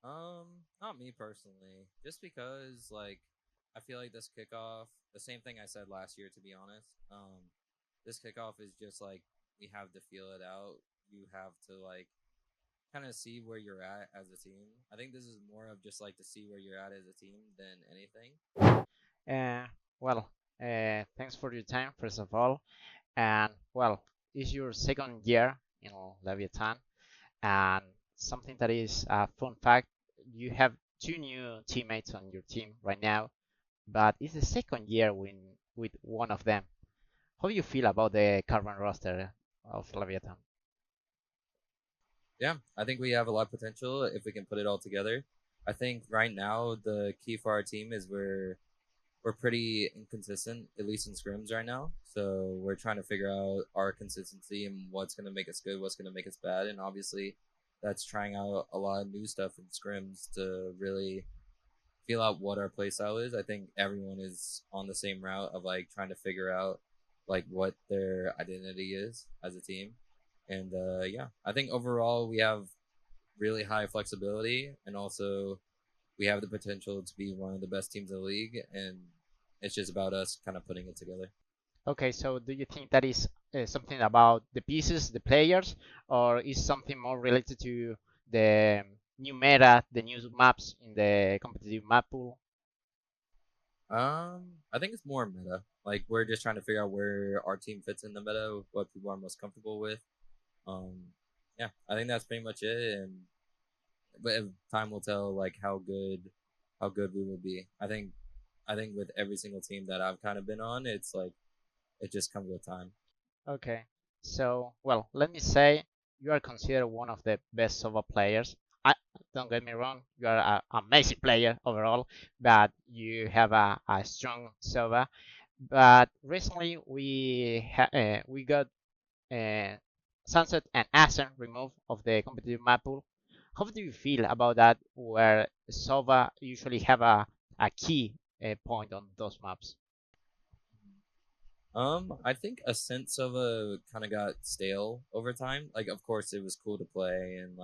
Not me personally. Just because I feel like this kickoff, the same thing I said last year to be honest. This kickoff is just like we have to feel it out. You have to kind of see where you're at as a team. I think this is more of just like to see where you're at as a team than anything. Uh, well, thanks for your time, first of all. And well, it's your second year in Leviathan, and something that is a fun fact: you have two new teammates on your team right now, but it's the second year with one of them. How do you feel about the current roster of Leviathan? Yeah, I think we have a lot of potential if we can put it all together. I think right now the key for our team is we're pretty inconsistent, at least in scrims right now. So we're trying to figure out our consistency and what's going to make us good, what's going to make us bad. And obviously, that's trying out a lot of new stuff in scrims to really feel out what our play style is. I think everyone is on the same route of trying to figure out what their identity is as a team. And yeah, I think overall we have really high flexibility and also we have the potential to be one of the best teams in the league, and it's just about us kind of putting it together. Okay, so do you think that is something about the pieces, the players, or is something more related to the new meta, the new maps in the competitive map pool? I think it's more meta. Like we're just trying to figure out where our team fits in the meta, what people are most comfortable with. Um, yeah, I think that's pretty much it. And but time will tell, like how good we will be. I think with every single team that I've kind of been on, it's like it just comes with time. Okay, so well, let me say you are considered one of the best Sova players. I don't get me wrong, you are an amazing player overall, but you have a strong Sova. But recently we got uh, Sunset and Ascent removed of the competitive map pool. How do you feel about that? Where Sova usually have a key point on those maps. I think a sense of a kind of got stale over time. Like, of course, it was cool to play, and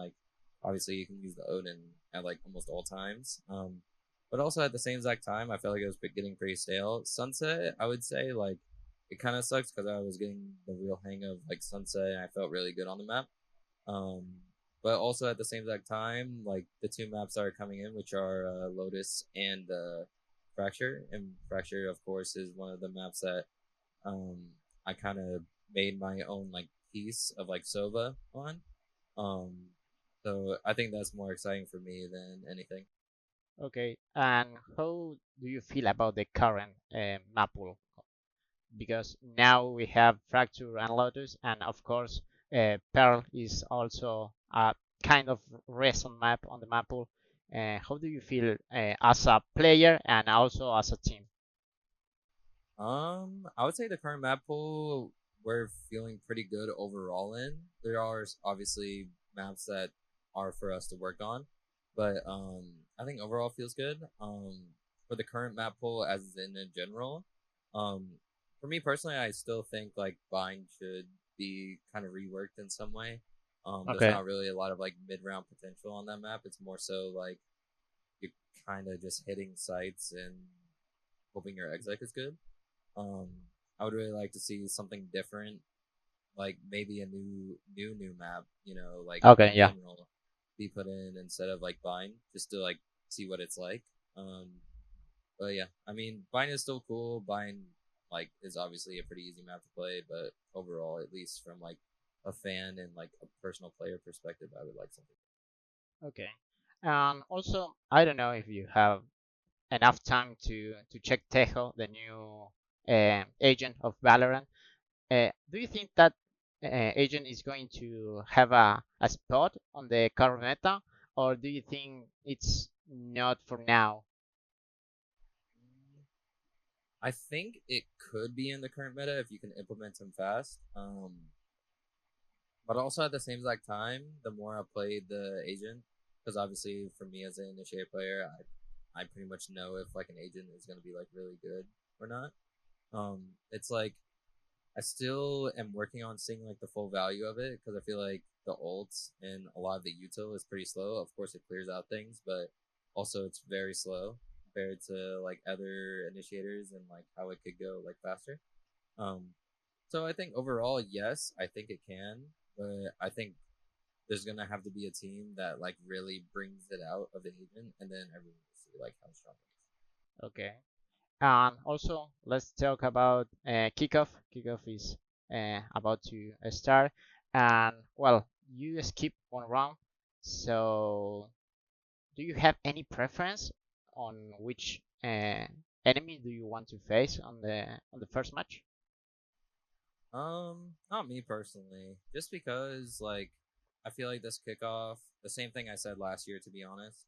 obviously, you can use the Odin at almost all times. But also at the same exact time, I felt like it was getting pretty stale. Sunset, I would say, it kind of sucks because I was getting the real hang of Sunset, and I felt really good on the map. Um, but also at the same exact time, the two maps that are coming in, which are Lotus and Fracture, and Fracture, of course, is one of the maps that um, I kind of made my own piece of Sova on. Um, so I think that's more exciting for me than anything. Okay, and how do you feel about the current map pool? Because now we have Fracture and Lotus, and of course, Pearl is also a kind of recent map on the map pool. How do you feel as a player and also as a team? I would say the current map pool we're feeling pretty good overall in. There are obviously maps that are for us to work on, but I think overall feels good. For the current map pool as in general, um, for me personally, I still think Bind should be kind of reworked in some way. There's Okay. not really a lot of mid round potential on that map. It's more so you're kind of just hitting sites and hoping your exec is good. Um, I would really like to see something different, like maybe a new map, Okay, in yeah. general, be put in instead of Bind, just to see what it's like. Um, but yeah, I mean, Bind is still cool. Bind is obviously a pretty easy map to play, but overall, at least from a fan and a personal player perspective, I would like something. Okay. And also, I don't know if you have enough time to check Tejo, the new agent of Valorant. Do you think that agent is going to have a spot on the current meta, or do you think it's not for now? I think it could be in the current meta if you can implement him fast. But also at the same exact time, the more I played the agent, because obviously for me as an initiator player, I pretty much know if an agent is going to be really good or not. It's I still am working on seeing the full value of it because I feel like the ults and a lot of the util is pretty slow. Of course, it clears out things, but also it's very slow compared to like other initiators and like how it could go like faster. Um, so I think overall, yes, I think it can, but I think there's gonna have to be a team that like really brings it out of the agent, and then everyone will see like how strong it Okay. And also, let's talk about kickoff. Kickoff is about to start, and well, you skip one round. So, do you have any preference on which enemy do you want to face on the first match? Not me personally, just because like I feel like this kickoff, the same thing I said last year, to be honest.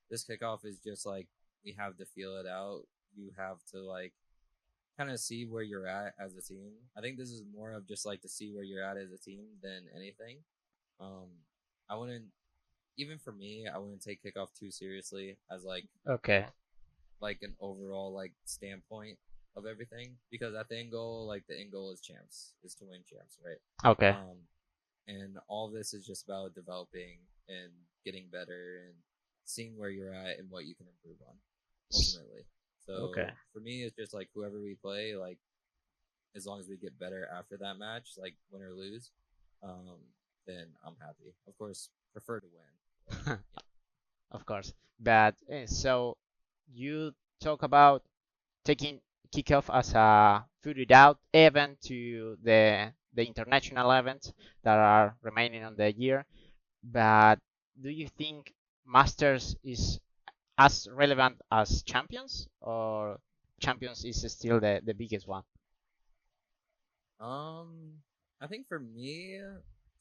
This kickoff is just like we have to feel it out. You have to like kind of see where you're at as a team. I think this is more of just like to see where you're at as a team than anything. Um, I wouldn't even for me, I wouldn't take kickoff too seriously as Okay. like an overall like standpoint of everything because at the end goal, like the end goal is champs, is to win champs, right? Okay. And all this is just about developing and getting better and seeing where you're at and what you can improve on ultimately. Okay. So for me, it's just like whoever we play, like as long as we get better after that match, like win or lose, um, then I'm happy. Of course, prefer to win, but yeah. Of course. But so you talk about taking kickoff as a figured out event to the international events that are remaining on the year. But do you think Masters is as relevant as Champions, or Champions is still the biggest one? Um, I think for me,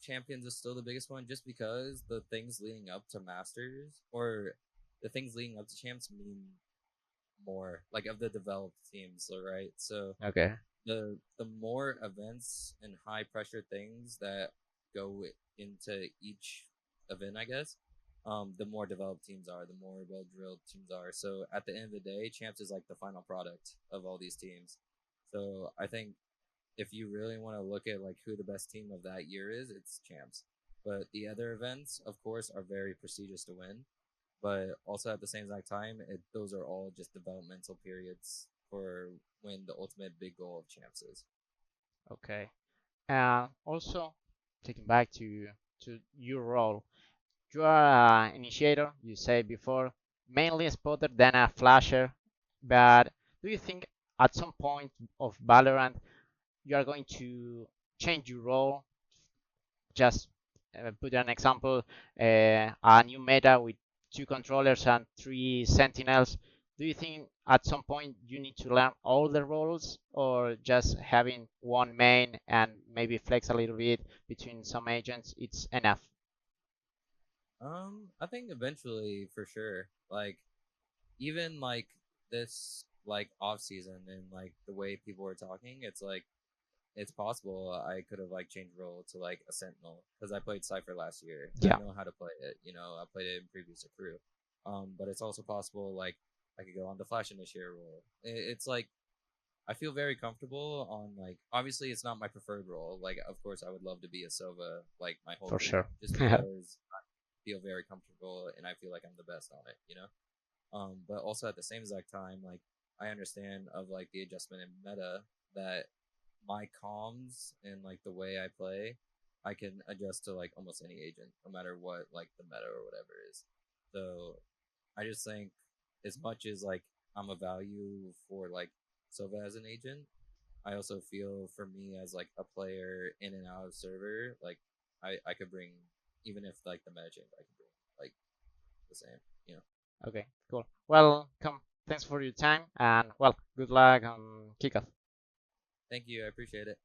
Champions is still the biggest one just because the things leading up to Masters or the things leading up to Champs mean more, like of the developed teams, right? So Okay. the more events and high pressure things that go into each event, I guess, the more developed teams are, the more well drilled teams are. So at the end of the day, Champs is like the final product of all these teams. So I think if you really want to look at like who the best team of that year is, it's champs. But the other events, of course, are very prestigious to win. But also at the same exact time, those are all just developmental periods for when the ultimate big goal of champs is. Okay. And also, taking back to your role, you are an initiator. You said before, mainly a spotter than a flasher. But do you think at some point of Valorant you are going to change your role? Just put an example, a new meta with two controllers and three sentinels. Do you think at some point you need to learn all the roles, or just having one main and maybe flex a little bit between some agents, it's enough? I think eventually for sure. Like even like this like off season and like the way people were talking, it's like it's possible I could have like changed role to like a sentinel because I played Cypher last year and I Yeah, know how to play it. You know, I played it in previous crew. But it's also possible like I could go on the Flash Initiator role. It's like I feel very comfortable on like obviously it's not my preferred role. Like of course I would love to be a Sova like my whole for career sure. just because I feel very comfortable and I feel like I'm the best on it. You know. But also at the same exact time, like I understand of like the adjustment in meta that my comms and like the way I play, I can adjust to like almost any agent, no matter what like the meta or whatever is. So I just think as much as like I'm a value for like Sova as an agent, I also feel for me as like a player in and out of server, like I could bring even if like the meta change, I could bring like the same, you know. Okay, cool. Well, come. Thanks for your time, and well, good luck on kickoff. Thank you, I appreciate it.